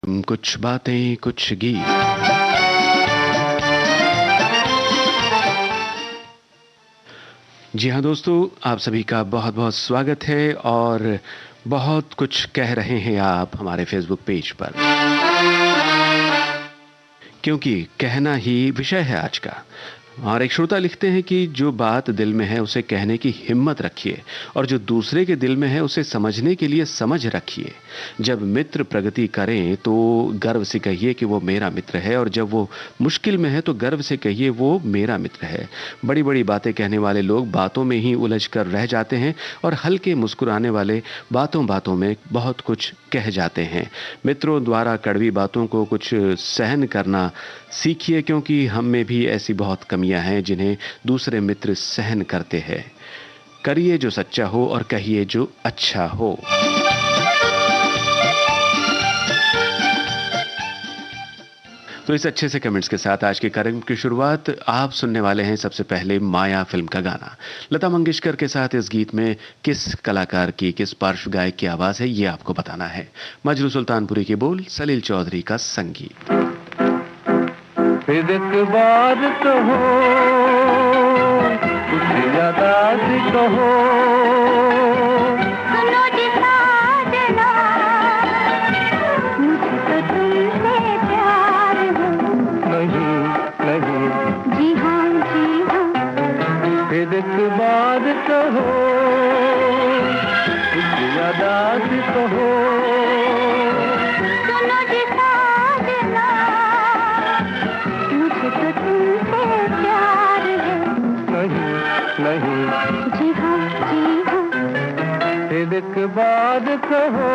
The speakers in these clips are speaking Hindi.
कुछ बातें कुछ गीत। जी हाँ दोस्तों, आप सभी का बहुत बहुत स्वागत है और बहुत कुछ कह रहे हैं आप हमारे फेसबुक पेज पर, क्योंकि कहना ही विषय है आज का। और एक श्रोता लिखते हैं कि जो बात दिल में है उसे कहने की हिम्मत रखिए और जो दूसरे के दिल में है उसे समझने के लिए समझ रखिए। जब मित्र प्रगति करें तो गर्व से कहिए कि वो मेरा मित्र है, और जब वो मुश्किल में है तो गर्व से कहिए वो मेरा मित्र है। बड़ी बड़ी बातें कहने वाले लोग बातों में ही उलझ कर रह जाते हैं और हल्के मुस्कुराने वाले बातों बातों में बहुत कुछ कह जाते हैं। मित्रों द्वारा कड़वी बातों को कुछ सहन करना सीखिए, क्योंकि हम में भी ऐसी बहुत कमियां हैं जिन्हें दूसरे मित्र सहन करते हैं। करिए जो सच्चा हो और कहिए जो अच्छा हो। तो इस अच्छे से कमेंट्स के साथ आज के कार्यक्रम की शुरुआत आप सुनने वाले हैं। सबसे पहले माया फिल्म का गाना लता मंगेशकर के साथ। इस गीत में किस कलाकार की, किस पार्श्व गायक की आवाज है, ये आपको बताना है। मजरू सुल्तानपुरी के बोल, सलील चौधरी का संगीत। फिर एक बार कहो, कुछ ज्यादा सी कहो, सुनो जी साजना, मुझे तो तुमसे प्यार है। नहीं नहीं, जी हाँ, फिर एक बार कहो, कुछ ज्यादा सी कहो, सुनो जी साजना, मुझे तो तुमसे प्यार है। नहीं नहीं, जी हाँ, फिर एक बार कहो।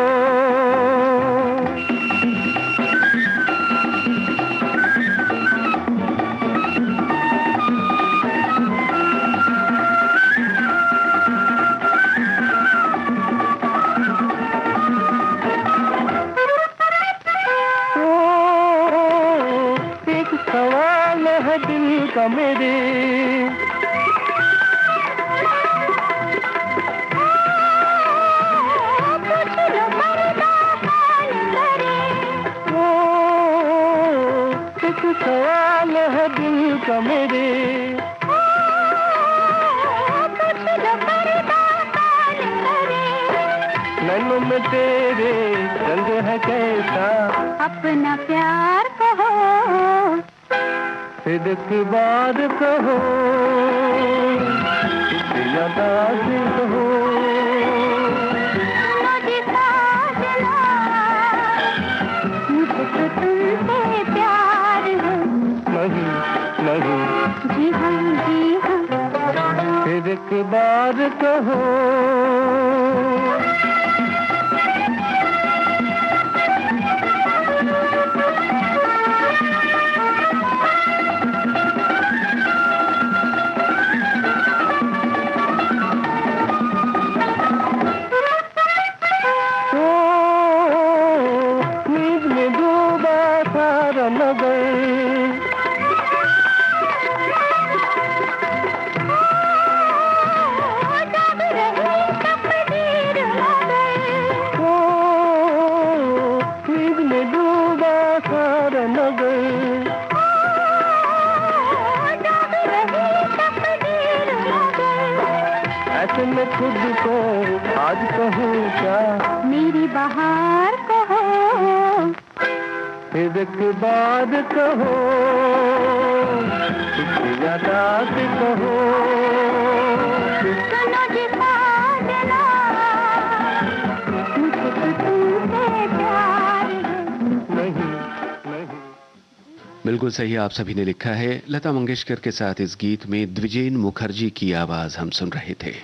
एक सवाल है दिल का मेरे, एक सवाल है दिल का मेरे, नैनों में तेरे रंग है कैसा, अपना प्यार कहो, फिर एक बार कहो, कुछ ज्यादा से कहो, सुनो जी साजना, मुझे तो तुमसे प्यार है। नहीं नहीं, जी हाँ, फिर एक बार कहो। नींद में डूबा सारा नगर, जब रही तकदीर मगर, नींद में डूबा सारा नगर, जब रही तकदीर मगर, ऐसे में खुद को आज कहूँ क्या, मेरी बहार कहो, फिर एक बार कहो, कुछ ज्यादा से कहो, सुनो जी साजना, मुझे तो तुमसे प्यार है। नहीं नहीं। बिल्कुल सही आप सभी ने लिखा है। लता मंगेशकर के साथ इस गीत में द्विजेन मुखर्जी की आवाज हम सुन रहे थे।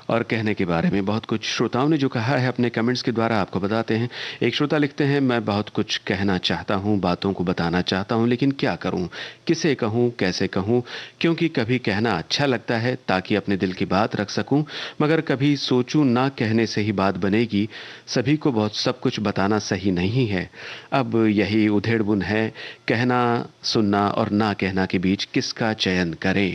और कहने के बारे में बहुत कुछ श्रोताओं ने जो कहा है अपने कमेंट्स के द्वारा आपको बताते हैं। एक श्रोता लिखते हैं, मैं बहुत कुछ कहना चाहता हूं, बातों को बताना चाहता हूं, लेकिन क्या करूं, किसे कहूं, कैसे कहूं, क्योंकि कभी कहना अच्छा लगता है ताकि अपने दिल की बात रख सकूं, मगर कभी सोचूं ना कहने से ही बात बनेगी, सभी को बहुत सब कुछ बताना सही नहीं है। अब यही उधेड़ बुन है, कहना, सुनना और ना कहना के बीच किसका चयन करें।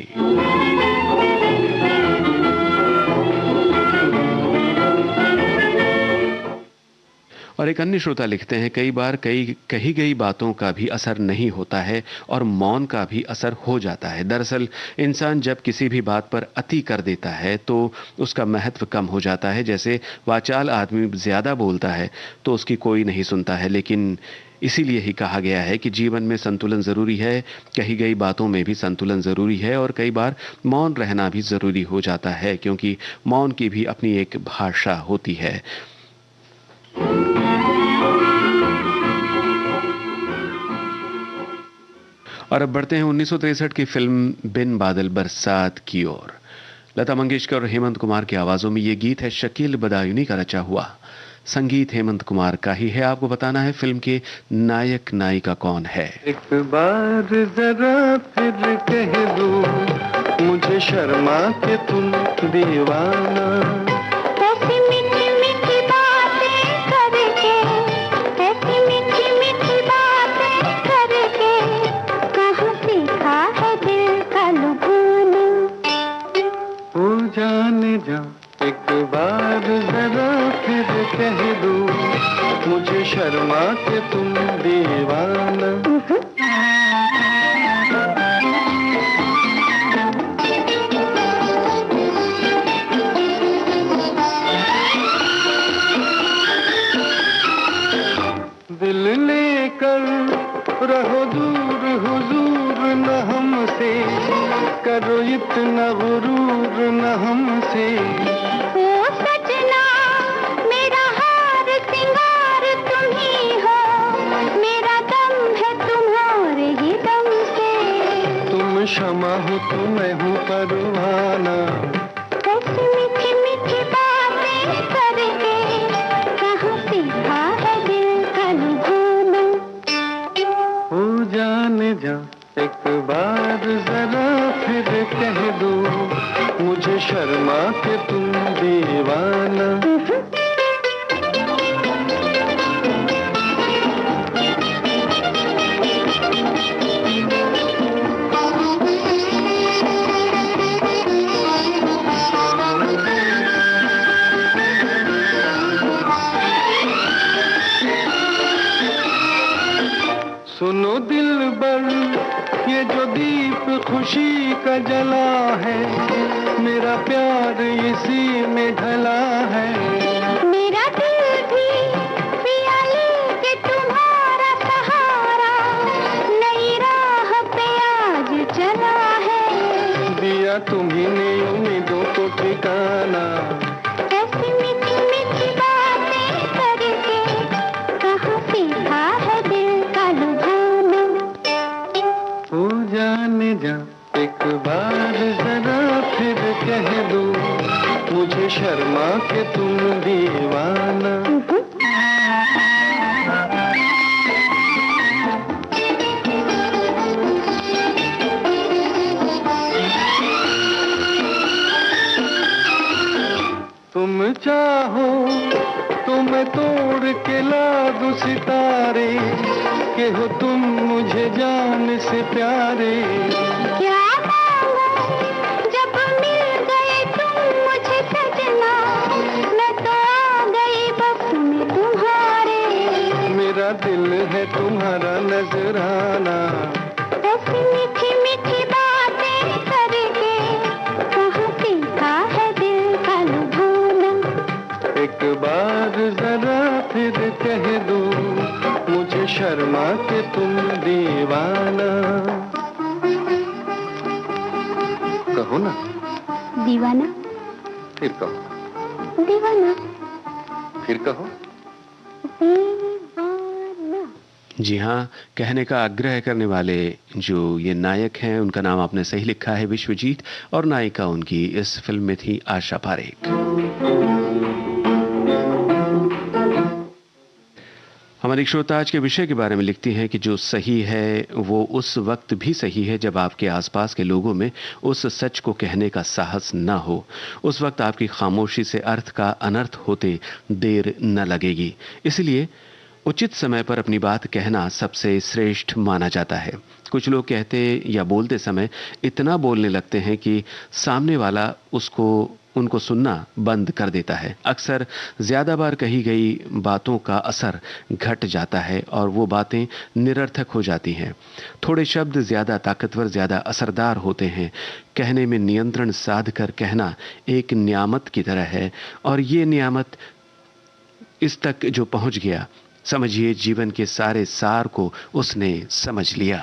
और एक अन्य श्रोता लिखते हैं, कई बार कई कही गई बातों का भी असर नहीं होता है और मौन का भी असर हो जाता है। दरअसल इंसान जब किसी भी बात पर अति कर देता है तो उसका महत्व कम हो जाता है। जैसे वाचाल आदमी ज्यादा बोलता है तो उसकी कोई नहीं सुनता है, लेकिन इसीलिए ही कहा गया है कि जीवन में संतुलन जरूरी है। कही गई बातों में भी संतुलन जरूरी है और कई बार मौन रहना भी जरूरी हो जाता है, क्योंकि मौन की भी अपनी एक भाषा होती है। और अब बढ़ते हैं 1963 की फिल्म बिन बादल बरसात की ओर। लता मंगेशकर और हेमंत कुमार की आवाजों में ये गीत है शकील बदायूनी का रचा हुआ। संगीत हेमंत कुमार का ही है। आपको बताना है फिल्म के नायक नायिका कौन है। एक बार जरा फिर कह दो मुझे शर्मा के तुम दीवाना। ऐसी मीठी मीठी बातें करके, ऐसी मीठी मीठी बातें करके, कहाँ सीखा है दिल का लुभाना। ओ जाने जा एक बार जरा फिर कह दो मुझे शर्मा के तुम दीवाना। दिल लेकर रहो दूर हुजूर न हमसे, करो इतना गुरूर न हमसे। ओ सजना मेरा हार सिंगार तुम ही हो, मेरा दम है तुम्हारे ही दम से। तुम शमा हो तो मैं हूँ परवाना। ऐसी मीठी मीठी बातें करके, कहाँ सीखा है दिल का लुभाना। हो जाने जा एक बार जरा फिर कह दो मुझे शर्मा के तुम दीवाना। सुनो दिलबर ये जो दीप खुशी का जला है, मेरा प्यार इसी में ढला है। मेरा दिल भी पिया लेके तुम्हारा सहारा, नई राह पे आज चला है। दिया तुम्ही ने उम्मीदों को ठिकाना। ऐसी मीठी मीठी बातें करके, कहाँ सीखा है दिल का लुभाना। हो जाने जा एक बार जरा फिर कह दो मुझे शर्मा के तुम दीवाना। तुम चाहो तो मैं तोड़ के ला दूं सितारे, के हो तुम मुझे जान से प्यारे। क्या मांगो जब मिल गए तुम मुझे सजना, मैं तो आ गई बस में तुम्हारे। मेरा दिल है तुम्हारा नजराना। ऐसी मीठी मीठी बातें करके, कहाँ सीखा है दिल का लुभाना। एक बार जरा फिर कह दो मुझे शर्मा के तुम दीवाना। कहो ना। दीवाना फिर कहो। दीवाना फिर कहो। दीवाना। जी हाँ, कहने का आग्रह करने वाले जो ये नायक हैं उनका नाम आपने सही लिखा है, विश्वजीत, और नायिका उनकी इस फिल्म में थी आशा पारेख। हमारी श्रोता आज के विषय के बारे में लिखती हैं कि जो सही है वो उस वक्त भी सही है जब आपके आसपास के लोगों में उस सच को कहने का साहस न हो। उस वक्त आपकी खामोशी से अर्थ का अनर्थ होते देर न लगेगी। इसलिए उचित समय पर अपनी बात कहना सबसे श्रेष्ठ माना जाता है। कुछ लोग कहते या बोलते समय इतना बोलने लगते हैं कि सामने वाला उसको उनको सुनना बंद कर देता है। अक्सर ज्यादा बार कही गई बातों का असर घट जाता है और वो बातें निरर्थक हो जाती हैं। थोड़े शब्द ज्यादा ताकतवर, ज्यादा असरदार होते हैं। कहने में नियंत्रण साध कर कहना एक नियामत की तरह है, और ये नियामत इस तक जो पहुंच गया, समझिए जीवन के सारे सार को उसने समझ लिया।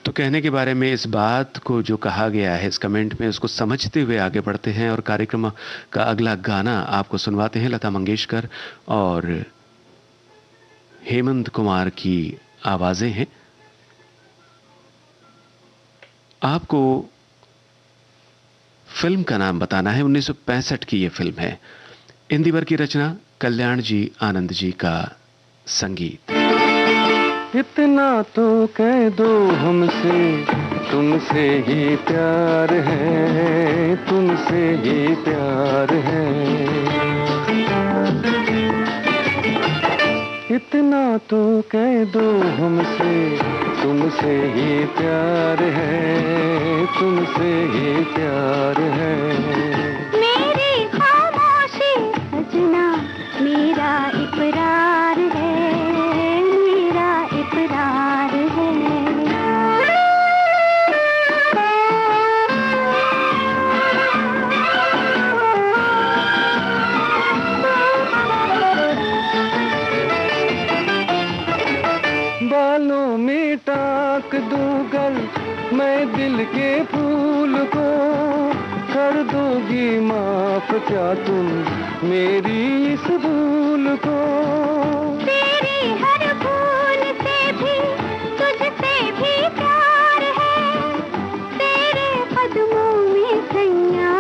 तो कहने के बारे में इस बात को जो कहा गया है इस कमेंट में, उसको समझते हुए आगे बढ़ते हैं और कार्यक्रम का अगला गाना आपको सुनवाते हैं। लता मंगेशकर और हेमंत कुमार की आवाजें हैं। आपको फिल्म का नाम बताना है। 1965 की यह फिल्म है। इंदिवर की रचना, कल्याण जी आनंद जी का संगीत। इतना तो कह दो हमसे, तुमसे ही प्यार है, तुमसे ही प्यार है। इतना तो कह दो हमसे, तुमसे ही प्यार है, तुमसे ही प्यार है। मेरी खामोशी सजना मेरा इकरार है, मेरा इकरार है। बालों में टाक दूंगल मैं दिल के फूल को, कर दोगी माफ क्या तुम मेरी इस भूल को। तेरी हर भूल से भी तुझसे भी प्यार है, तेरे कदमों में सैया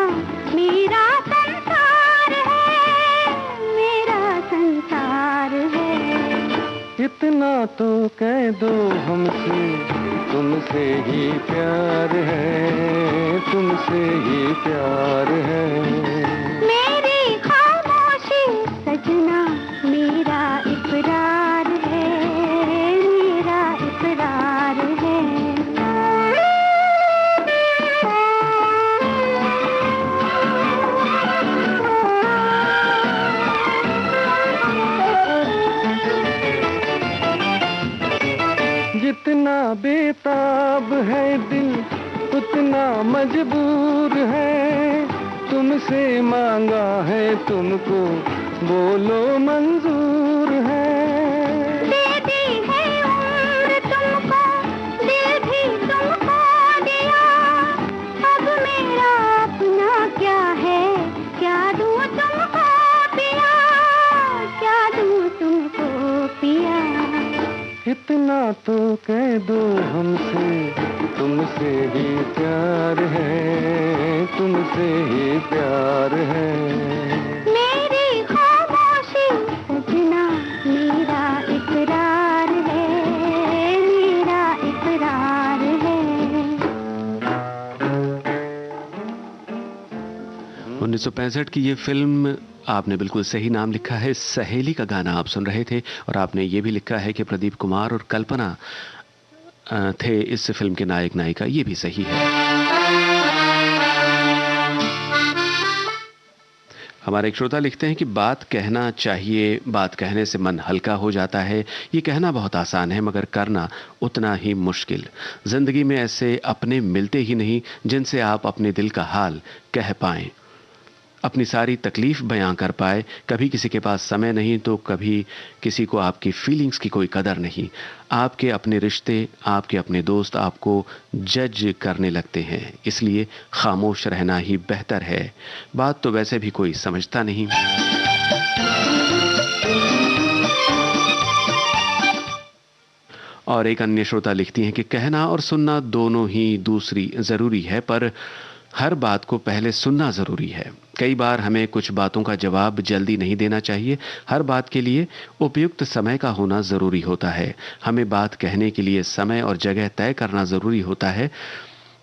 मेरा संसार है, मेरा संसार है। इतना तो कह दो हमसे, तुमसे ही प्यार है, तुमसे ही प्यार है। मेरी खामोशी सजना मेरा इकरार है, मेरा इकरार है। 'जितना बेताब है दिल उतना मजबूर है, तुमसे मांगा है तुमको बोलो मंजूर है। दे दी है उम्र तुमको, दिल भी तुमको दिया, अब मेरा अपना क्या है, क्या दूं तुमको पिया, क्या दूं तुमको पिया। इतना तो कह दो हमसे, तुमसे ही प्यार है, तुमसे ही प्यार है। मेरी खामोशी सजना मेरा इकरार है, मेरा इकरार है। 1965 की ये फिल्म, आपने बिल्कुल सही नाम लिखा है। सहेली का गाना आप सुन रहे थे, और आपने ये भी लिखा है कि प्रदीप कुमार और कल्पना थे इस फिल्म के नायक नायिका। ये भी सही है। हमारे एक श्रोता लिखते हैं कि बात कहना चाहिए, बात कहने से मन हल्का हो जाता है। ये कहना बहुत आसान है मगर करना उतना ही मुश्किल। जिंदगी में ऐसे अपने मिलते ही नहीं जिनसे आप अपने दिल का हाल कह पाएं, अपनी सारी तकलीफ बयां कर पाए। कभी किसी के पास समय नहीं तो कभी किसी को आपकी फीलिंग्स की कोई कदर नहीं। आपके अपने रिश्ते, आपके अपने दोस्त आपको जज करने लगते हैं, इसलिए खामोश रहना ही बेहतर है। बात तो वैसे भी कोई समझता नहीं। और एक अन्य श्रोता लिखती हैं कि कहना और सुनना दोनों ही दूसरी जरूरी है, पर हर बात को पहले सुनना जरूरी है। कई बार हमें कुछ बातों का जवाब जल्दी नहीं देना चाहिए। हर बात के लिए उपयुक्त समय का होना जरूरी होता है। हमें बात कहने के लिए समय और जगह तय करना जरूरी होता है।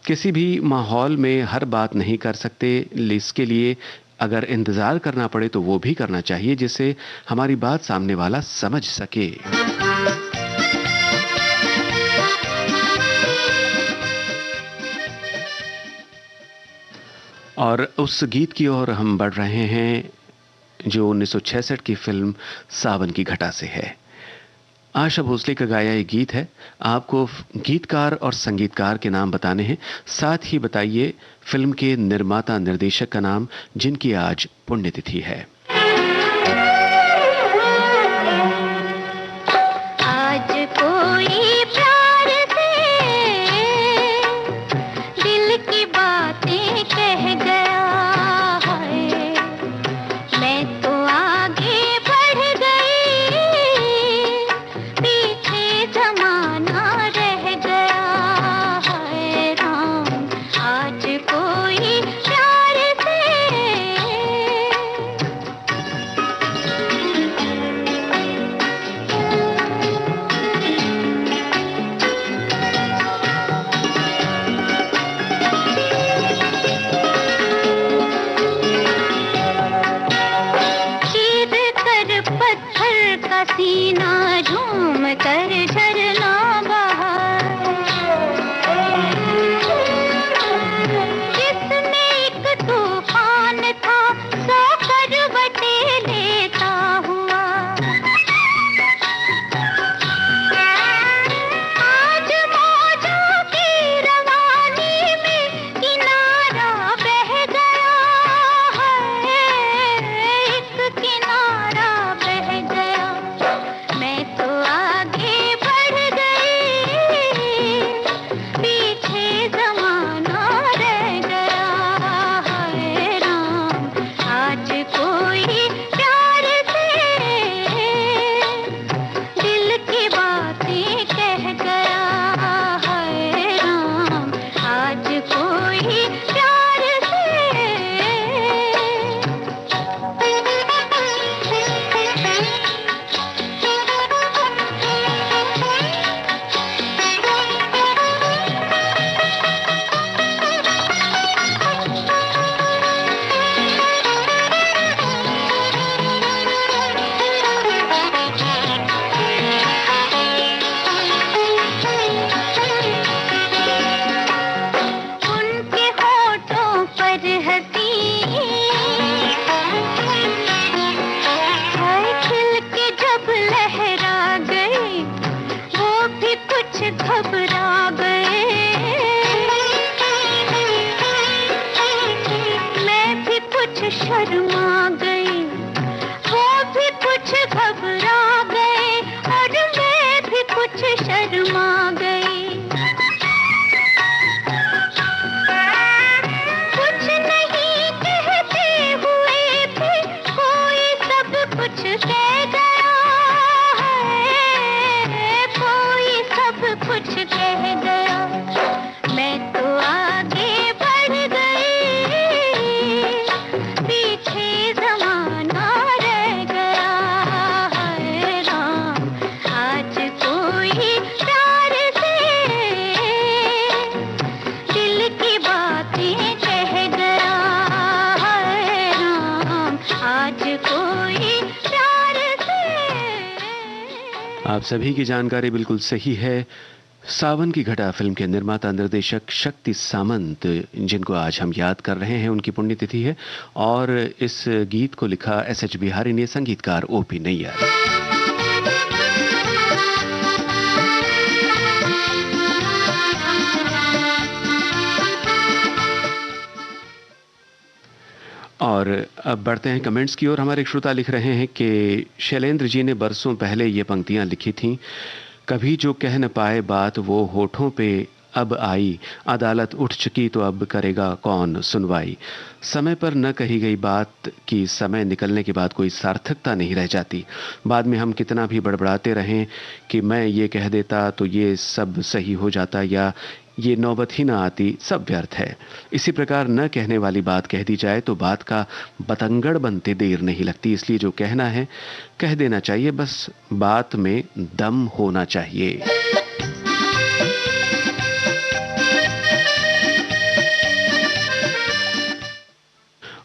किसी भी माहौल में हर बात नहीं कर सकते, इसके लिए अगर इंतजार करना पड़े तो वो भी करना चाहिए, जिससे हमारी बात सामने वाला समझ सके। और उस गीत की ओर हम बढ़ रहे हैं जो 1966 की फिल्म सावन की घटा से है। आशा भोसले का गाया ये गीत है। आपको गीतकार और संगीतकार के नाम बताने हैं, साथ ही बताइए फिल्म के निर्माता निर्देशक का नाम जिनकी आज पुण्यतिथि है। आज कोई प्यार से दिल की बातें कह गया है, मैं तो आगे बढ़ गई, पीछे जमाना रह गया है राम। आज कोई प्यार से चीर कर पत्थर का सीना, झूम कर झरना बहा, जिसमें एक तूफान था, 100 करवटें लेता हुआ। आज मौजों की रवानी में किनारा बह गया है, एक किनारा बह गया, मैं तो आगे बढ़ गई, पीछे जमाना रह गया है राम। आज कोई प्यार से दिल की बातें कह गया है राम। आज कोई प्यार उनके होठों पर हंसी हाय खिल के जब लहरा गई, वो भी कुछ घबरा गए, मैं भी कुछ शर्मा गई, वो भी कुछ घबरा गए, और मैं भी कुछ शर्मा गई। कुछ नहीं कहते हुए भी कोई सब कुछ कह गया है, कोई सब कुछ कह गया, मैं तो आगे बढ़ गई, पीछे जमाना रह गया है राम। आज कोई प्यार से दिल की बातें कह गया है राम। आज कोई प्यार से आप सभी की जानकारी बिल्कुल सही है। सावन की घटा फिल्म के निर्माता निर्देशक शक्ति सामंत, जिनको आज हम याद कर रहे हैं, उनकी पुण्यतिथि है। और इस गीत को लिखा एस.एच. बिहारी ने, संगीतकार ओ.पी. नैयर। और अब बढ़ते हैं कमेंट्स की ओर। हमारे श्रोता लिख रहे हैं कि शैलेंद्र जी ने बरसों पहले ये पंक्तियां लिखी थीं, कभी जो कह न पाए बात वो होठों पे अब आई, अदालत उठ चुकी तो अब करेगा कौन सुनवाई। समय पर न कही गई बात की समय निकलने के बाद कोई सार्थकता नहीं रह जाती। बाद में हम कितना भी बड़बड़ाते रहें कि मैं ये कह देता तो ये सब सही हो जाता, या ये नौबत ही ना आती, सब व्यर्थ है। इसी प्रकार न कहने वाली बात कह दी जाए तो बात का बतंगड़ बनते देर नहीं लगती। इसलिए जो कहना है कह देना चाहिए, बस बात में दम होना चाहिए।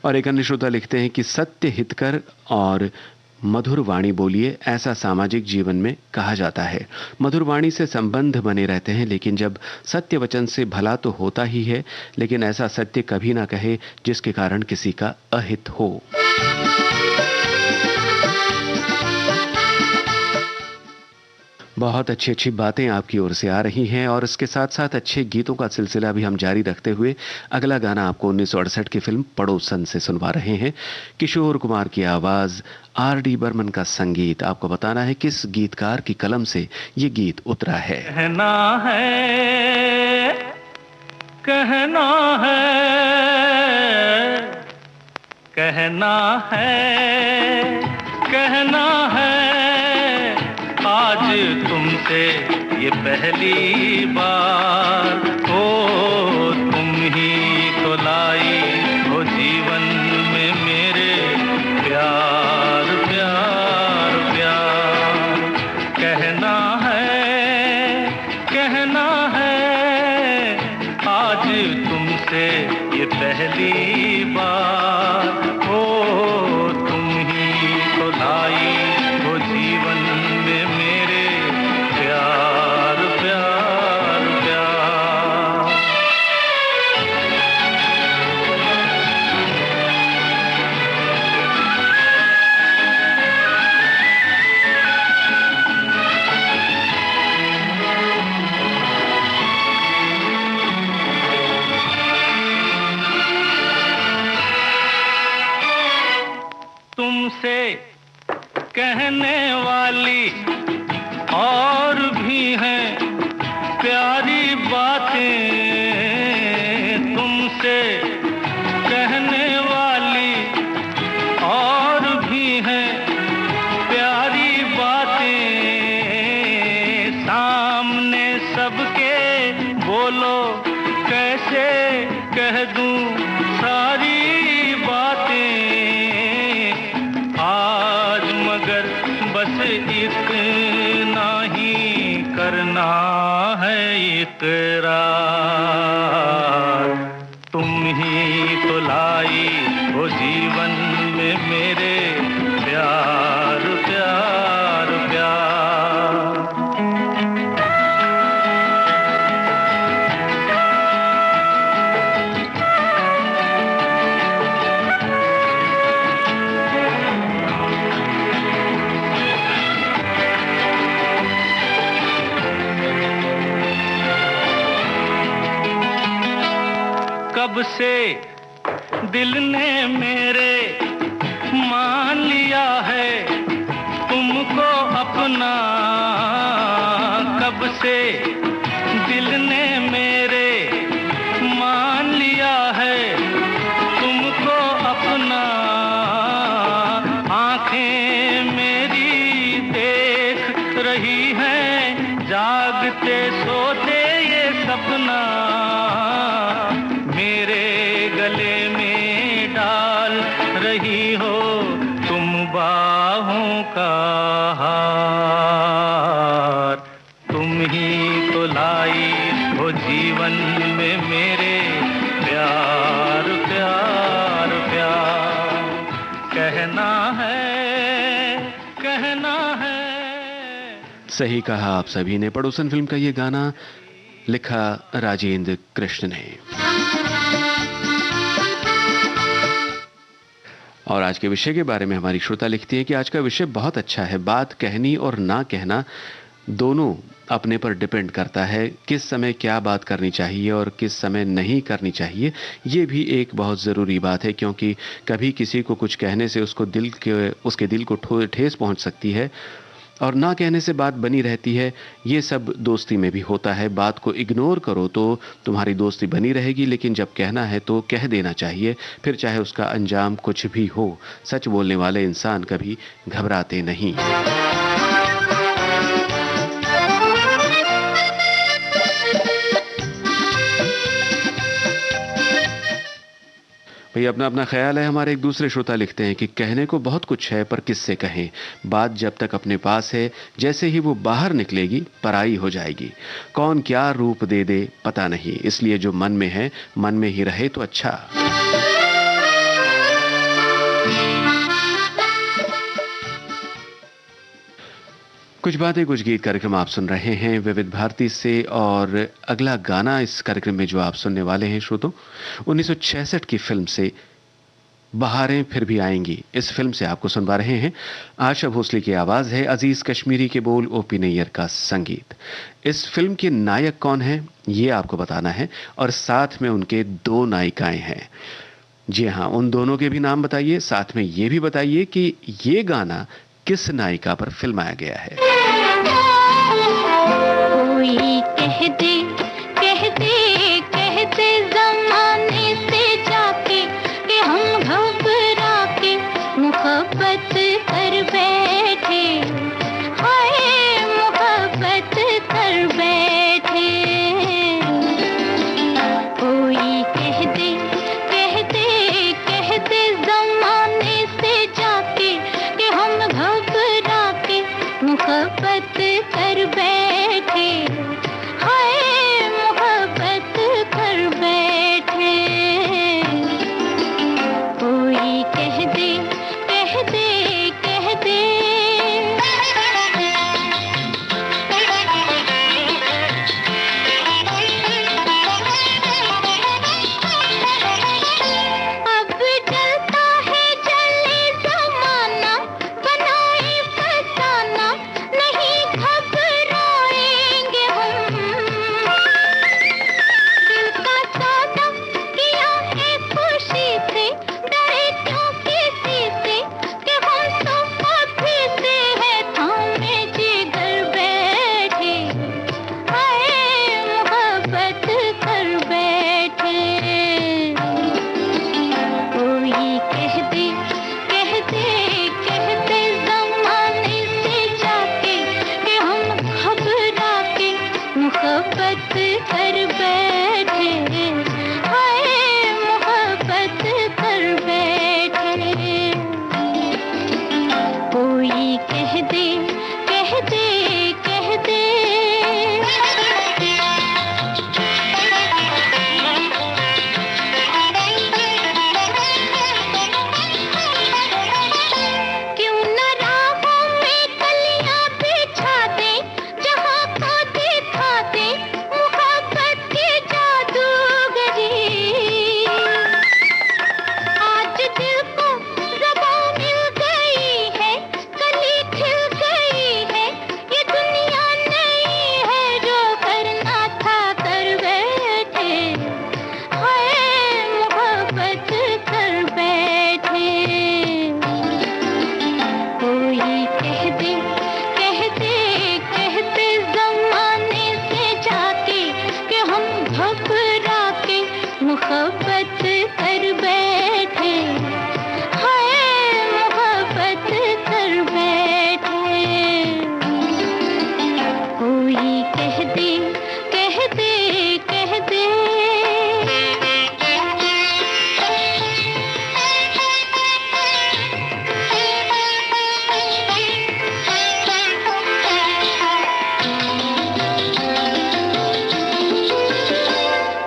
और एक अन्य श्रोता लिखते हैं कि सत्य हितकर और मधुर वाणी बोलिए, ऐसा सामाजिक जीवन में कहा जाता है। मधुर वाणी से संबंध बने रहते हैं, लेकिन जब सत्य वचन से भला तो होता ही है, लेकिन ऐसा सत्य कभी ना कहे जिसके कारण किसी का अहित हो। बहुत अच्छी अच्छी बातें आपकी ओर से आ रही हैं और इसके साथ साथ अच्छे गीतों का सिलसिला भी हम जारी रखते हुए अगला गाना आपको 1968 की फिल्म पड़ोसन से सुनवा रहे हैं। किशोर कुमार की आवाज, R.D. बर्मन का संगीत। आपको बताना है किस गीतकार की कलम से ये गीत उतरा है। कहना है, कहना है, कहना है, कहना है, आज तुमसे ये पहली बार, ओ तुम ही तो लाई हो जीवन में मेरे प्यार प्यार प्यार। कहना है, कहना है, आज तुमसे ये पहली बार, ओ तुम ही तो लाई हो जीवन में मेरे प्यार प्यार प्यार। तुमसे कहने वाली और भी हैं प्यारी बातें, तुमसे कहने वाली और भी हैं प्यारी बातें, सामने सबके बोलो कैसे कह दूं सारी बातें, आज मगर बस इतना ही करना है इकरार, तुम ही तो लाई हो जीवन में मेरे प्यार प्यार प्यार। कब से दिल ने मेरे मान लिया है तुमको अपना, कब से दिल ने मेरे मान लिया है तुमको अपना, आंखें मेरी देख रही हैं जागते सोते ये सपना, मेरे गले में डाल रही हो तुम बाहों का हार, तुम ही तो लाई हो जीवन में मेरे प्यार प्यार प्यार। कहना है, कहना है। सही कहा आप सभी ने। पड़ोसन फिल्म का ये गाना लिखा राजेंद्र कृष्ण ने। और आज के विषय के बारे में हमारी श्रोता लिखती है कि आज का विषय बहुत अच्छा है। बात कहनी और ना कहना दोनों अपने पर डिपेंड करता है, किस समय क्या बात करनी चाहिए और किस समय नहीं करनी चाहिए। ये भी एक बहुत ज़रूरी बात है, क्योंकि कभी किसी को कुछ कहने से उसके दिल को ठेस पहुंच सकती है और ना कहने से बात बनी रहती है। ये सब दोस्ती में भी होता है। बात को इग्नोर करो तो तुम्हारी दोस्ती बनी रहेगी, लेकिन जब कहना है तो कह देना चाहिए, फिर चाहे उसका अंजाम कुछ भी हो। सच बोलने वाले इंसान कभी घबराते नहीं। भाई अपना अपना ख्याल है। हमारे एक दूसरे श्रोता लिखते हैं कि कहने को बहुत कुछ है, पर किससे कहें। बात जब तक अपने पास है, जैसे ही वो बाहर निकलेगी पराई हो जाएगी। कौन क्या रूप दे दे पता नहीं, इसलिए जो मन में है मन में ही रहे तो अच्छा। कुछ बातें कुछ गीत कार्यक्रम आप सुन रहे हैं विविध भारती से। और अगला गाना इस कार्यक्रम में जो आप सुनने वाले हैं श्रोतों, 1966 की फिल्म से बहारें फिर भी आएंगी, इस फिल्म से आपको सुनवा रहे हैं। आशा भोसले की आवाज है, अजीज कश्मीरी के बोल, ओपी नैयर का संगीत। इस फिल्म के नायक कौन हैं ये आपको बताना है, और साथ में उनके दो नायिकाएं हैं। जी हाँ, उन दोनों के भी नाम बताइए, साथ में ये भी बताइए कि ये गाना किस नायिका पर फिल्माया गया है। कोई कहते जमाने से जाके कि हम घबरा के मोहब्बत कर बैठे, हाय मोहब्बत कर बैठे। कोई कहते जमाने से जाके कि हम घबरा के मोहब्बत कर बैठे, हाय मोहब्बत कर बैठे। कोई कह दे अब जलता है जले जमाना, बनाए फसाना, नहीं घबराएंगे हम। दिल का सौदा किया है खुशी से, डरे क्यों किसी से कि हम तो अभी से है थामे जिगर बैठे, हाय मोहब्बत कर बैठे। कोई कहते जमाने से जाके कि हम घबरा के मोहब्बत कर बैठे, हाय मोहब्बत कर बैठे। कोई कहते क्यों न राहों में कलियां बिछा दे, जहां को दिखा दे मोहब्बत की जादूगरी। आज दिल को ज़बां मिल गई है, कली खिल गई है, ये दुनिया नहीं है जो करना था कर बैठे, हाय मोहब्बत कर बैठे। कोई कहते जमाने से जाके कि हम घबरा के मोहब्बत कर बैठे, हाय मोहब्बत कर बैठे। कोई कहते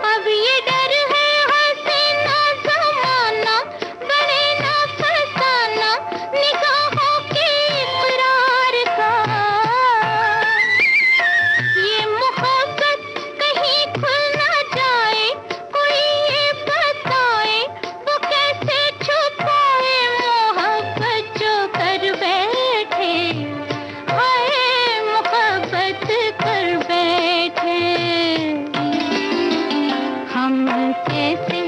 अब ये डर है हसीना ज़माना, बने ना फसाना निगाहों के इकरार का। ये मोहब्बत कहीं खुल ना जाए, कोई ये बताए वो कैसे छुपाए मोहब्बत जो कर बैठे, हाय मोहब्बत कर बैठे। हम कैसे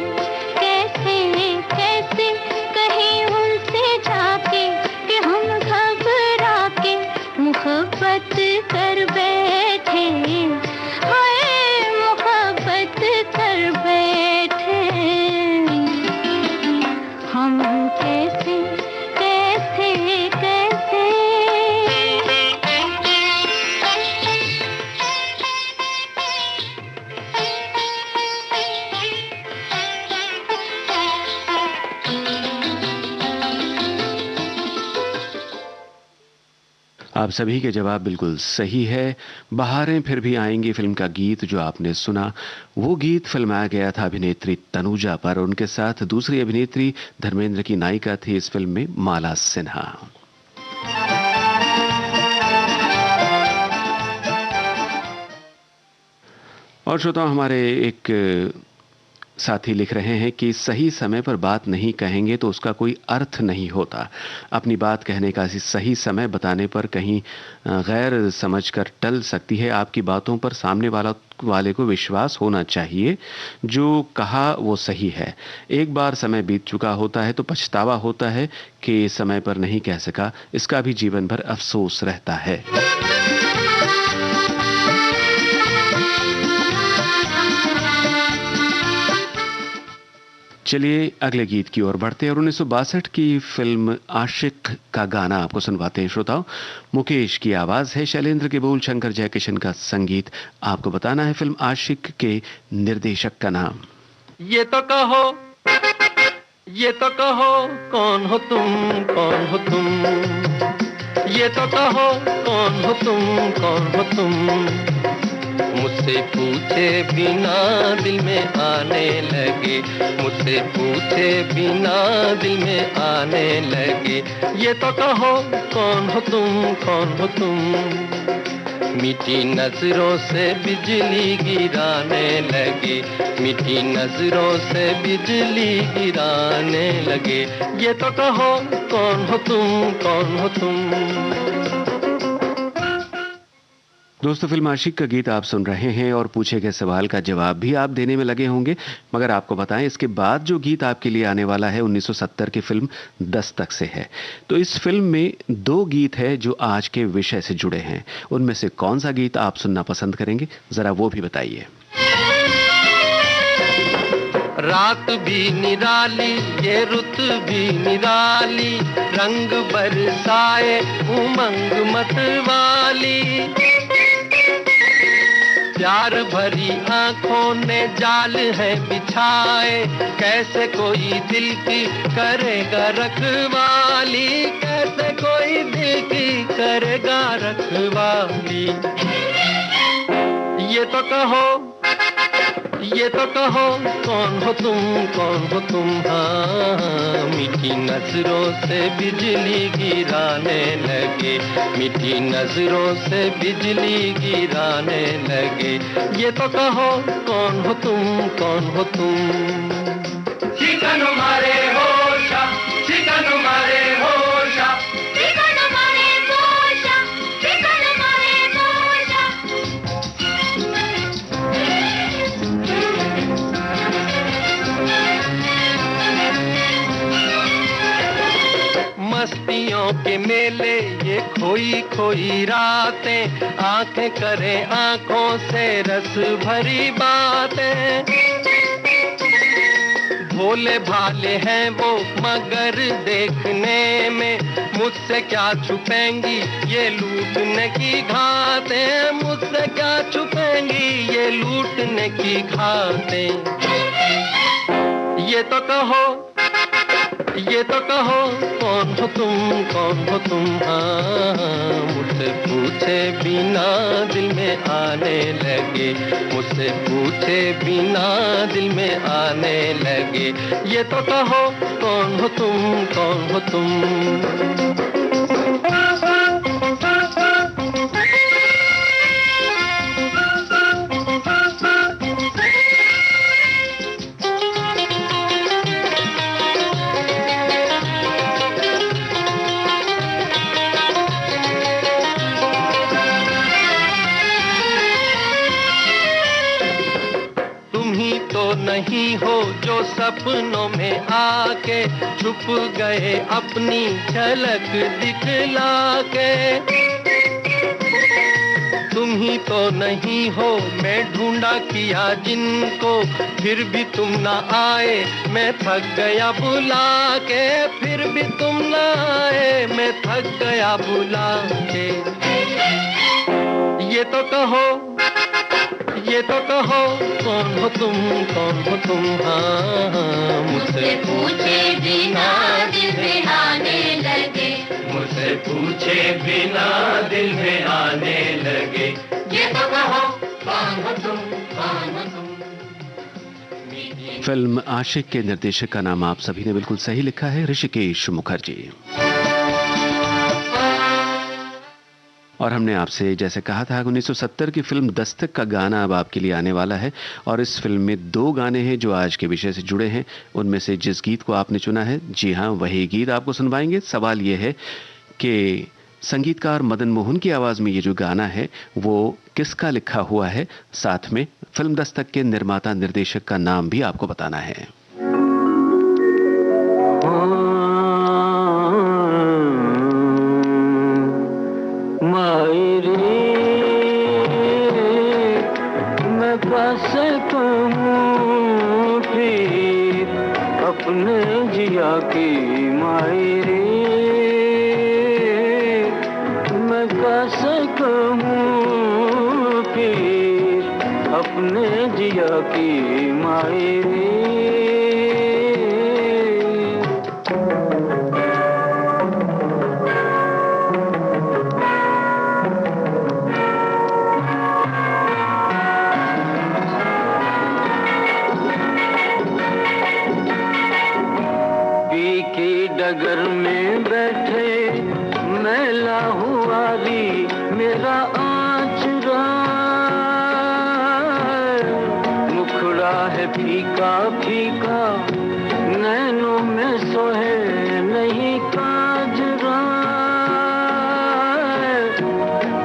कहीं उनसे जाके कि हम घबरा के मोहब्बत कर बैठे, हाय मोहब्बत कर बैठे। हम कैसे आप सभी के जवाब बिल्कुल सही है। बहारें फिर भी आएंगी फिल्म का गीत जो आपने सुना, वो गीत फिल्माया गया था अभिनेत्री तनुजा पर। उनके साथ दूसरी अभिनेत्री धर्मेंद्र की नायिका थी इस फिल्म में माला सिन्हा। और श्रोताओं, हमारे एक साथी लिख रहे हैं कि सही समय पर बात नहीं कहेंगे तो उसका कोई अर्थ नहीं होता। अपनी बात कहने का सही समय बताने पर कहीं गैर समझकर टल सकती है। आपकी बातों पर सामने वाले को विश्वास होना चाहिए। जो कहा वो सही है। एक बार समय बीत चुका होता है तो पछतावा होता है कि समय पर नहीं कह सका। इसका भी जीवन भर अफसोस रहता है। चलिए अगले गीत की ओर बढ़ते हैं और 1962 की फिल्म आशिक का गाना आपको सुनवाते हैं श्रोताओं। मुकेश की आवाज है, शैलेंद्र के बोल, शंकर जयकिशन का संगीत। आपको बताना है फिल्म आशिक के निर्देशक का नाम। ये तो कहो कौन हो तुम, कौन हो तुम, ये तो कहो कौन हो तुम, मुझसे पूछे बिना दिल में आने लगे, मुझसे पूछे बिना दिल में आने लगे। ये तो कहो कौन हो तुम, कौन हो तुम, मीठी नजरों से बिजली गिराने लगे, मीठी नजरों से बिजली गिराने लगे। ये तो कहो कौन हो तुम, कौन हो तुम। दोस्तों, फिल्म आशिक का गीत आप सुन रहे हैं और पूछे गए सवाल का जवाब भी आप देने में लगे होंगे। मगर आपको बताएं, इसके बाद जो गीत आपके लिए आने वाला है 1970 की फिल्म दस्तक से है। तो इस फिल्म में 2 गीत है जो आज के विषय से जुड़े हैं। उनमें से कौन सा गीत आप सुनना पसंद करेंगे, जरा वो भी बताइए। रात भी निराली, ये रुत भी निराली, रंग बरसाए उमंग मतवाली, प्यार भरी आंखों ने जाल है बिछाए, कैसे कोई दिल की करेगा रखवाली, कैसे कोई दिल की करेगा रखवाली। ये तो कहो कौन हो तुम, कौन हो तुम, हाँ, मीठी नजरों से बिजली गिराने लगे, मीठी नजरों से बिजली गिराने लगे। ये तो कहो कौन हो तुम, कौन हो तुम। चिकन मारे होशा, चिकन मारे होशा, चिकन मारे होशा, चिकन मारे होशा। मस्तियों के मेले ये खोई खोई रातें, आंखें करे आंखों से रस भरी बातें, भोले भाले हैं वो मगर देखने में, मुझसे क्या छुपेंगी ये लूटने की घातें, मुझसे क्या छुपेंगी ये लूटने की घातें। ये तो कहो कौन हो तुम, कौन हो तुम, हाँ, मुझसे पूछे बिना दिल में आने लगे, मुझसे पूछे बिना दिल में आने लगे। ये तो कहो कौन हो तुम, कौन हो तुम। नहीं हो जो सपनों में आके छुप गए अपनी झलक दिखला के, तुम ही तो नहीं हो मैं ढूंढा किया जिनको, फिर भी तुम ना आए मैं थक गया बुला के, फिर भी तुम ना आए मैं थक गया बुला के। ये तो कहो कौन हो तुम, कौन हो तुम, हाँ, मुझसे पूछे बिना दिल में आने लगे, मुझसे पूछे बिना दिल में आने लगे। ये तो कहो कौन हो तुम, कौन हो तुम। फिल्म आशिक के निर्देशक का नाम आप सभी ने बिल्कुल सही लिखा है, ऋषिकेश मुखर्जी। और हमने आपसे जैसे कहा था 1970 की फिल्म दस्तक का गाना अब आपके लिए आने वाला है। और इस फिल्म में दो गाने हैं जो आज के विषय से जुड़े हैं। उनमें से जिस गीत को आपने चुना है, जी हाँ, वही गीत आपको सुनवाएंगे। सवाल यह है कि संगीतकार मदन मोहन की आवाज में ये जो गाना है वो किसका लिखा हुआ है, साथ में फिल्म दस्तक के निर्माता निर्देशक का नाम भी आपको बताना है। अपने जिया की मायरे मैं कैसे कहूँ फिर अपने जिया की मायरे। डगर में बैठे मैला हुआ री मेरा आचरा, मुखड़ा है फीका फीका नैनों में सोहे नहीं काजरा।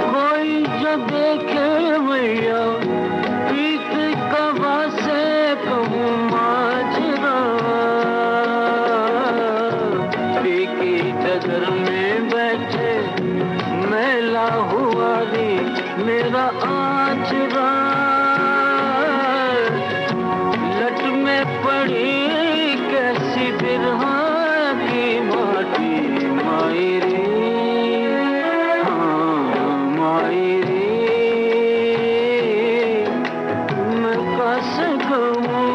कोई जो देखे मैया पीत कबा से कहूँ माजरा। डगर में बैठे मैला हुआ रे मेरा आचरा, लट में पड़ी कैसी बिरहा की माटी मायरे। हाँ मायरे मैं कैसे कहूँ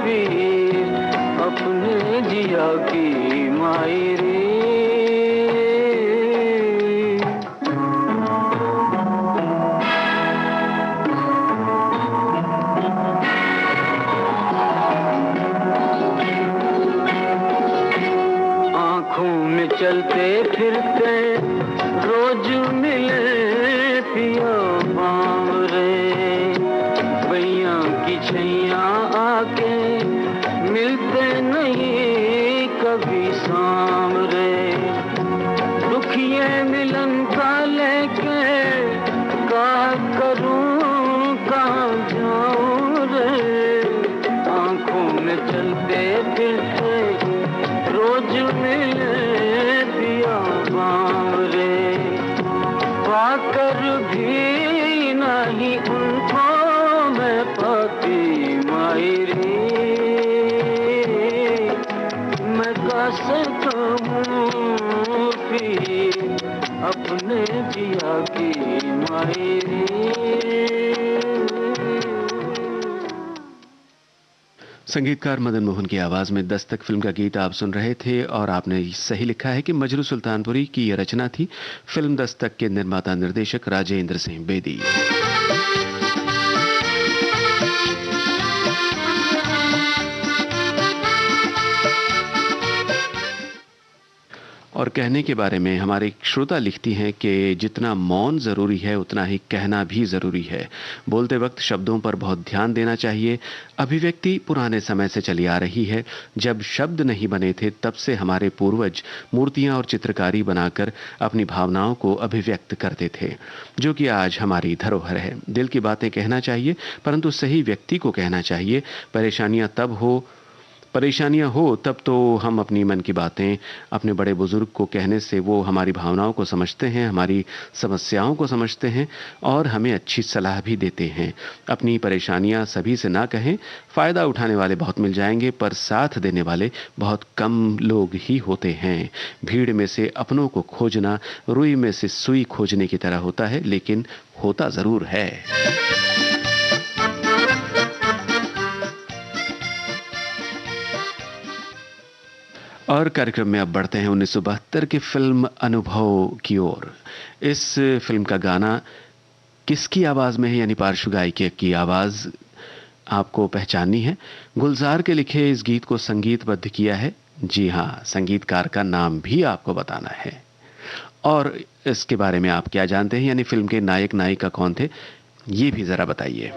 फिर अपने जिया की मायरे। चलते फिरते रोज मिले पिया बावरे, भैया की छैया आके मिलते नहीं कभी सामरे। दुखिए मिलन का लेके कहा करूं कहाँ जाऊं रे। आंखों में चलते फिरते रोज मिले पाकर भी नहीं उनको मैं पाती मायरे। मैं कैसे कहूँ फिर अपने जिया की मायरे। संगीतकार मदन मोहन की आवाज में दस्तक फिल्म का गीत आप सुन रहे थे और आपने सही लिखा है कि मजरू सुल्तानपुरी की यह रचना थी। फिल्म दस्तक के निर्माता निर्देशक राजेंद्र सिंह बेदी। और कहने के बारे में हमारे एक श्रोता लिखती हैं कि जितना मौन ज़रूरी है उतना ही कहना भी ज़रूरी है। बोलते वक्त शब्दों पर बहुत ध्यान देना चाहिए। अभिव्यक्ति पुराने समय से चली आ रही है। जब शब्द नहीं बने थे तब से हमारे पूर्वज मूर्तियां और चित्रकारी बनाकर अपनी भावनाओं को अभिव्यक्त करते थे, जो कि आज हमारी धरोहर है। दिल की बातें कहना चाहिए, परंतु सही व्यक्ति को कहना चाहिए। परेशानियां हो तब तो हम अपनी मन की बातें अपने बड़े बुजुर्ग को कहने से वो हमारी भावनाओं को समझते हैं, हमारी समस्याओं को समझते हैं और हमें अच्छी सलाह भी देते हैं। अपनी परेशानियां सभी से ना कहें। फ़ायदा उठाने वाले बहुत मिल जाएंगे, पर साथ देने वाले बहुत कम लोग ही होते हैं। भीड़ में से अपनों को खोजना रुई में से सुई खोजने की तरह होता है, लेकिन होता ज़रूर है। और कार्यक्रम में अब बढ़ते हैं 1972 की फिल्म अनुभव की ओर। इस फिल्म का गाना किसकी आवाज में है, यानी पार्श्व गायिका की आवाज आपको पहचाननी है। गुलजार के लिखे इस गीत को संगीतबद्ध किया है, जी हां, संगीतकार का नाम भी आपको बताना है। और इसके बारे में आप क्या जानते हैं, यानी फिल्म के नायक नायिका कौन थे, ये भी जरा बताइए।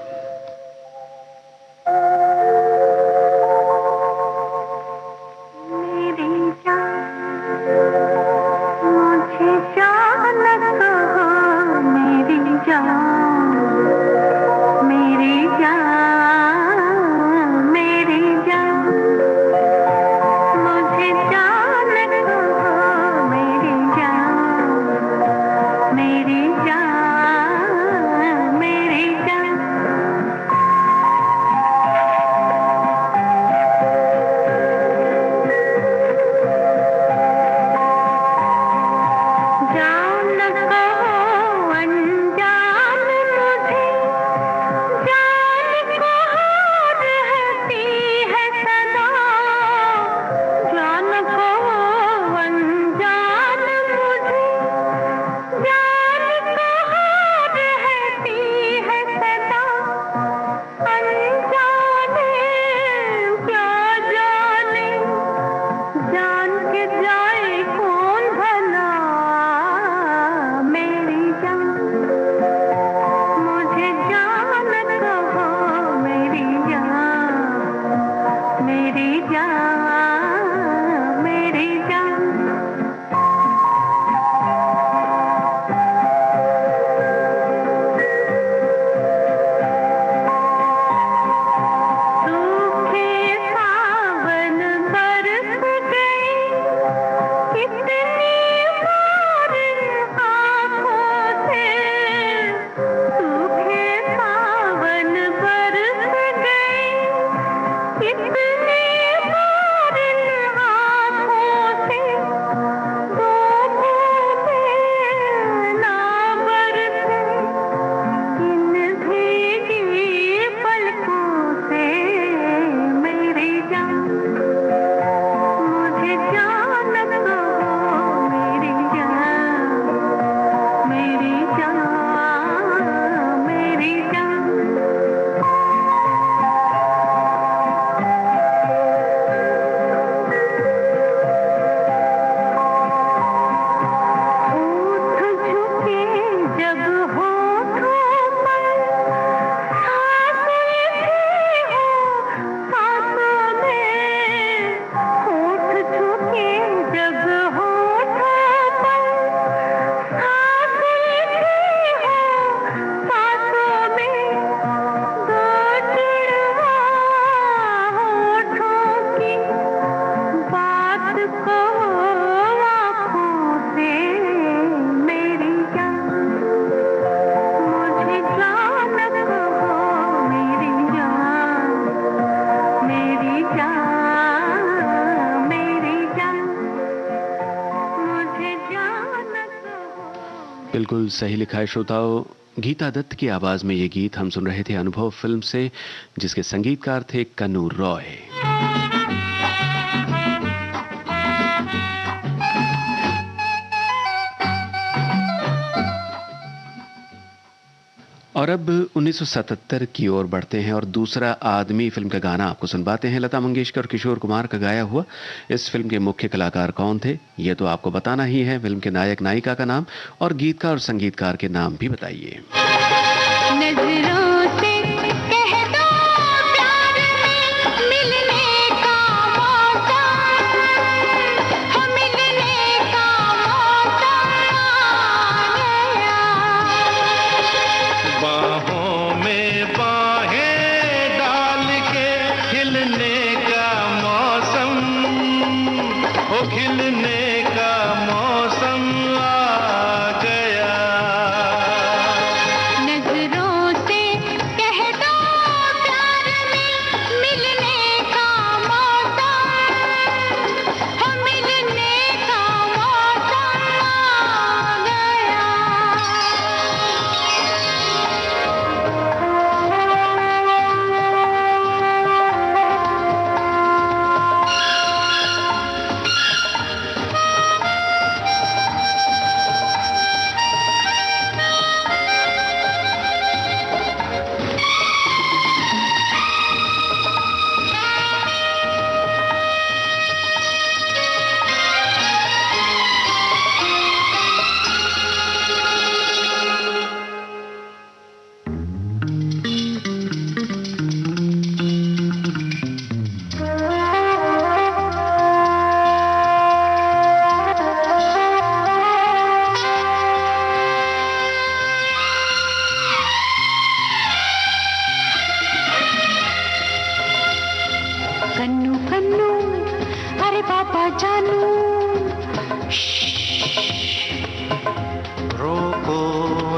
बिल्कुल सही लिखा है श्रोताओं। गीता दत्त की आवाज में ये गीत हम सुन रहे थे अनुभव फिल्म से, जिसके संगीतकार थे कन्नू रॉय। और अब 1977 की ओर बढ़ते हैं और दूसरा आदमी फिल्म का गाना आपको सुनवाते हैं। लता मंगेशकर और किशोर कुमार का गाया हुआ। इस फिल्म के मुख्य कलाकार कौन थे, ये तो आपको बताना ही है। फिल्म के नायक नायिका का नाम और गीतकार और संगीतकार के नाम भी बताइए। कन्नू कन्नू, अरे बाबा जानू। रोको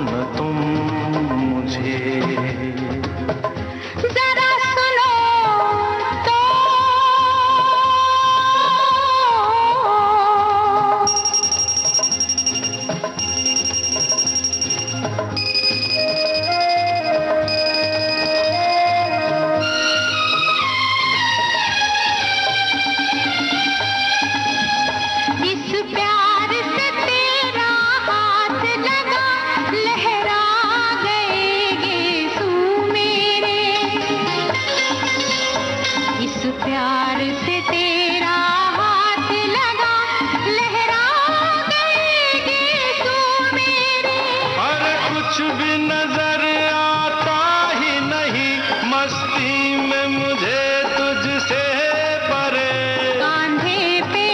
न तुम मुझे, जरा सुनो तो। इस प्यार से तेरा हाथ लगा, लहरा गए गेसू मेरे। इस प्यार से तेरा हाथ लगा, लहरा गए गेसू मेरे। अरे कुछ भी नजर आता ही नहीं, मस्ती में मुझे तुझसे परे। कांधे पे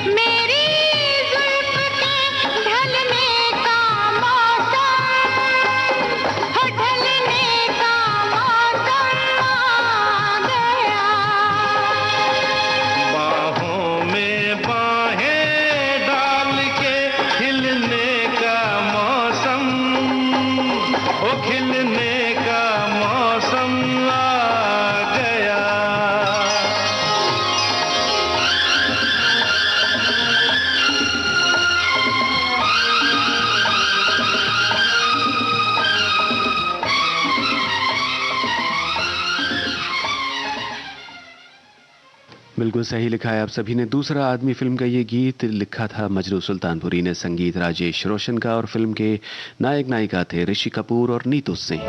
मेरी जुल्फ के ढलने का मौसम, हो ढलने का मौसम आ गया। बाहों में बाहें डाल के खिलने का मौसम, ओ खिलने का मौसम आ गया। बिल्कुल सही लिखा है आप सभी ने। दूसरा आदमी फिल्म का ये गीत लिखा था मजरू सुल्तानपुरी ने, संगीत राजेश रोशन का, और फिल्म के नायक नायिका थे ऋषि कपूर और नीतू सिंह।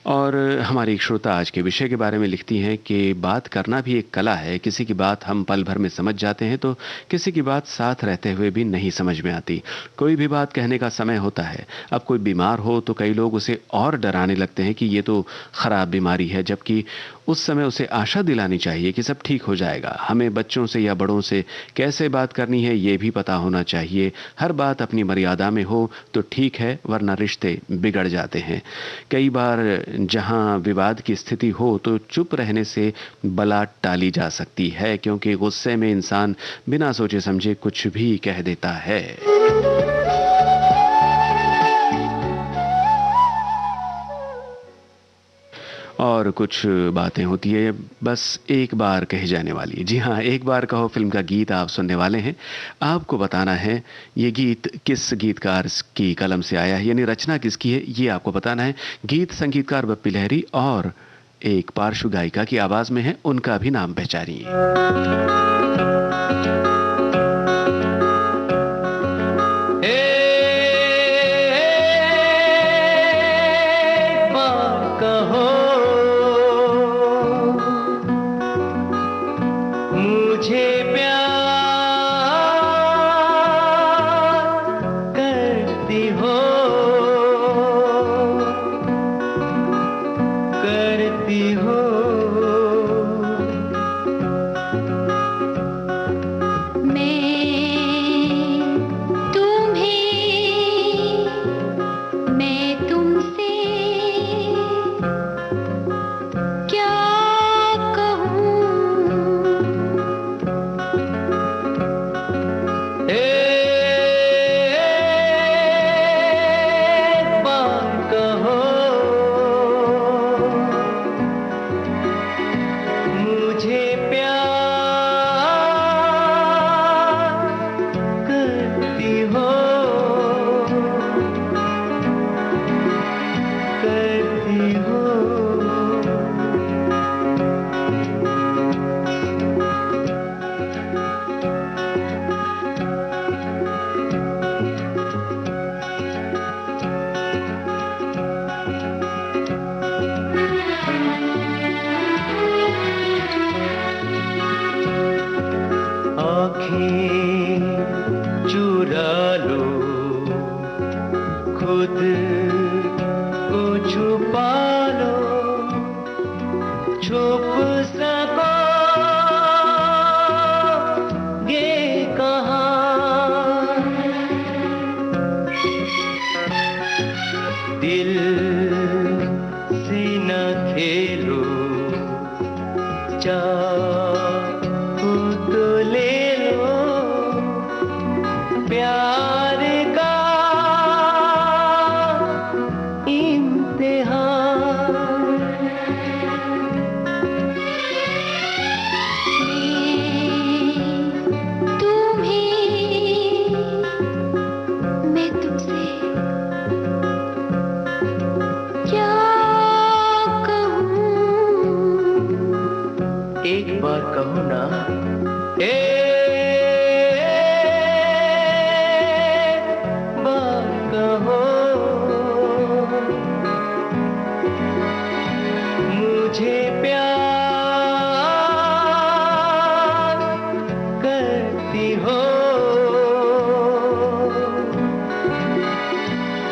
और हमारी एक श्रोता आज के विषय के बारे में लिखती हैं कि बात करना भी एक कला है। किसी की बात हम पल भर में समझ जाते हैं तो किसी की बात साथ रहते हुए भी नहीं समझ में आती। कोई भी बात कहने का समय होता है। अब कोई बीमार हो तो कई लोग उसे और डराने लगते हैं कि ये तो खराब बीमारी है, जबकि उस समय उसे आशा दिलानी चाहिए कि सब ठीक हो जाएगा। हमें बच्चों से या बड़ों से कैसे बात करनी है ये भी पता होना चाहिए। हर बात अपनी मर्यादा में हो तो ठीक है, वरना रिश्ते बिगड़ जाते हैं। कई बार जहां विवाद की स्थिति हो तो चुप रहने से बला टाली जा सकती है, क्योंकि गुस्से में इंसान बिना सोचे समझे कुछ भी कह देता है। और कुछ बातें होती है बस एक बार कही जाने वाली। जी हाँ, एक बार कहो फिल्म का गीत आप सुनने वाले हैं। आपको बताना है ये गीत किस गीतकार की कलम से आया है, यानी रचना किसकी है, ये आपको बताना है। गीत संगीतकार बप्पी लहरी और एक पार्श्व गायिका की आवाज में है, उनका भी नाम पहचानिए। मुझे प्यार करती हो, करती हो। मैं तुमसे क्या कहूँ। एक बार कहो मुझे प्यार करती हो, करती हो। आँखें चुरा लो, खुद को छुपा लो, छुप सकोगे कहाँ। दिल से न खेलो, चाहो तो ले लो प्यार का इम्तिहान। मैं तुमसे क्या कहूँ? एक बार कहो ना, बार कहो, मुझे प्यार करती हो,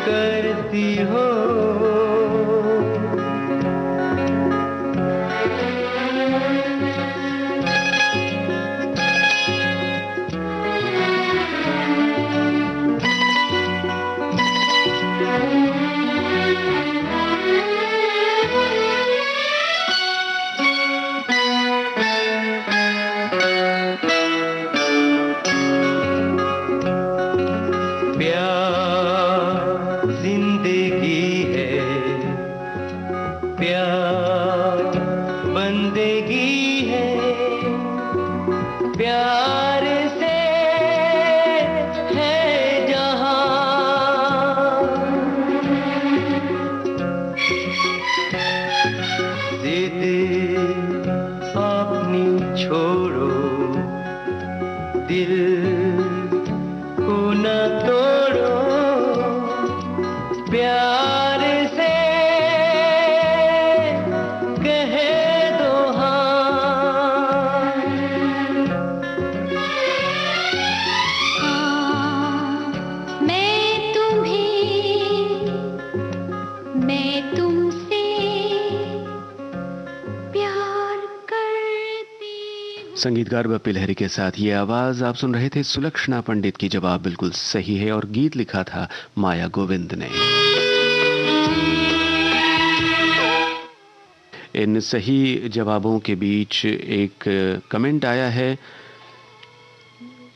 करती हो। प्यार जिंदगी है, प्यार बंदगी है, प्यार से है जहां। जिद अपनी छोड़ो, दिल को न तोड़ो, प्यार से कह दो हाँ। मैं तुमसे प्यार करती हूँ। संगीतकार बप्पी लहरी के साथ ये आवाज आप सुन रहे थे सुलक्षणा पंडित की। जवाब बिल्कुल सही है और गीत लिखा था माया गोविंद ने। इन सही जवाबों के बीच एक कमेंट आया है।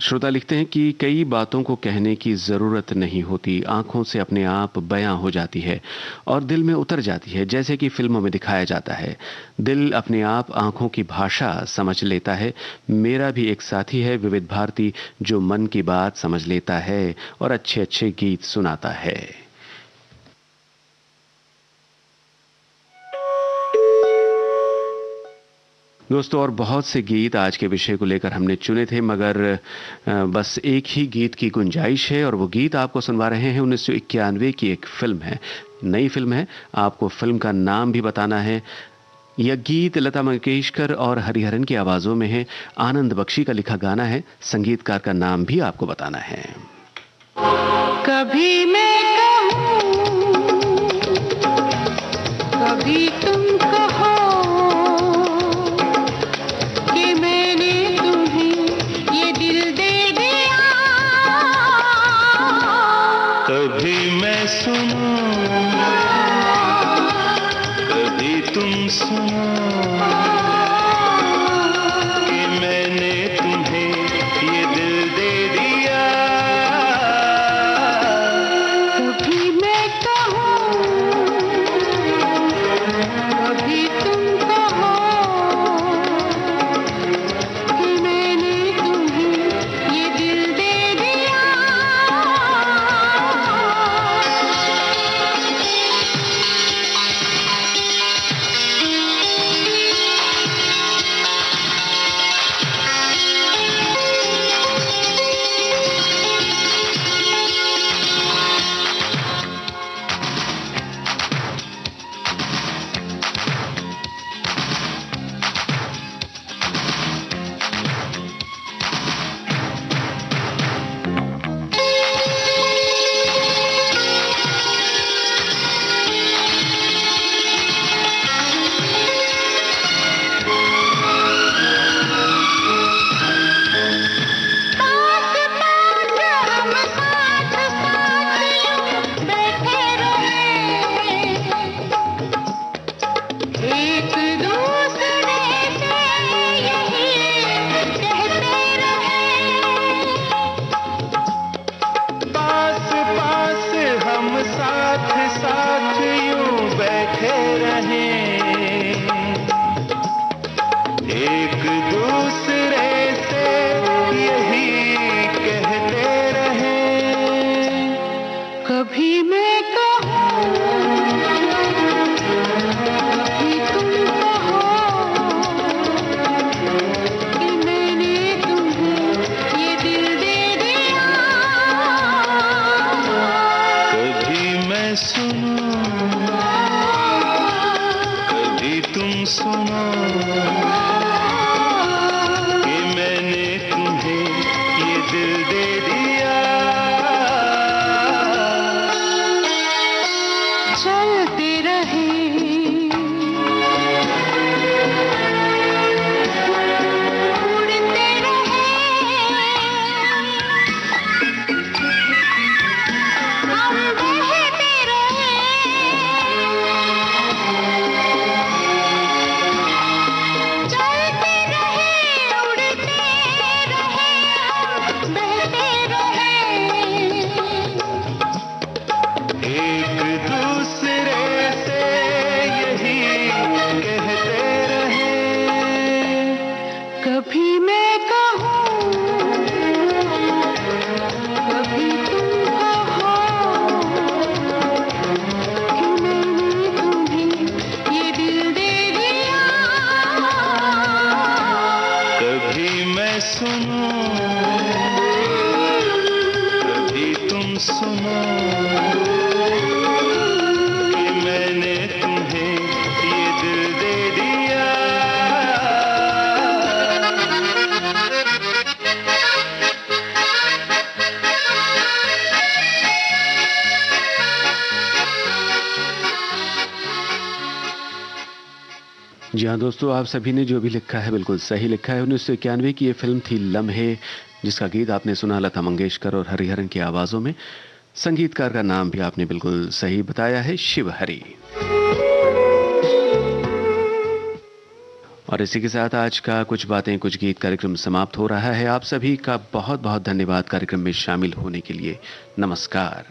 श्रोता लिखते हैं कि कई बातों को कहने की ज़रूरत नहीं होती, आंखों से अपने आप बयां हो जाती है और दिल में उतर जाती है, जैसे कि फिल्मों में दिखाया जाता है। दिल अपने आप आंखों की भाषा समझ लेता है। मेरा भी एक साथी है विविध भारती, जो मन की बात समझ लेता है और अच्छे अच्छे गीत सुनाता है। दोस्तों, और बहुत से गीत आज के विषय को लेकर हमने चुने थे, मगर बस एक ही गीत की गुंजाइश है और वो गीत आपको सुनवा रहे हैं। 1991 की एक फिल्म है, नई फिल्म है। आपको फिल्म का नाम भी बताना है। यह गीत लता मंगेशकर और हरिहरन की आवाज़ों में है। आनंद बख्शी का लिखा गाना है। संगीतकार का नाम भी आपको बताना है। कभी मैं कहूँ, कभी तुम कहो कि मैंने तुम्हें ये दिल दे दिया। कभी मैं सुनूं, कभी तुम सुनो कि मैंने तुम्हें ये दिल दे दिया। कभी मैं कहूँ, कभी तुम कहो कि मैंने तुम्हें ये दिल दे दिया। साथ साथ यूं बैठे रहें, एक दूसरे से यही कहते रहें। कभी मैं कहूँ, कभी तुम कहो कि मैंने तुम्हें ये दिल दे दिया। कभी मैं सुनूं, कभी तुम सुनो कि मैंने तुम्हें ये दिल दे दिया। चलते रहे, उड़ते रहे, हम बहते रहे। चलते रहे, उड़ते रहे, हम बहते रहे। एक दूसरे से यही कहते रहे। कभी मैं कहूँ, कभी तुम कहो कि मैंने तुम्हें ये दिल दे दिया। कभी मैं सुनूं, कभी तुम सुनो कि मैंने तुम्हें ये दिल दे दिया। जी हाँ दोस्तों, आप सभी ने जो भी लिखा है बिल्कुल सही लिखा है। 1991 की ये फिल्म थी लम्हे, जिसका गीत आपने सुना लता मंगेशकर और हरिहरन की आवाज़ों में। संगीतकार का नाम भी आपने बिल्कुल सही बताया है, शिव हरी। और इसी के साथ आज का कुछ बातें कुछ गीत कार्यक्रम समाप्त हो रहा है। आप सभी का बहुत बहुत धन्यवाद कार्यक्रम में शामिल होने के लिए। नमस्कार।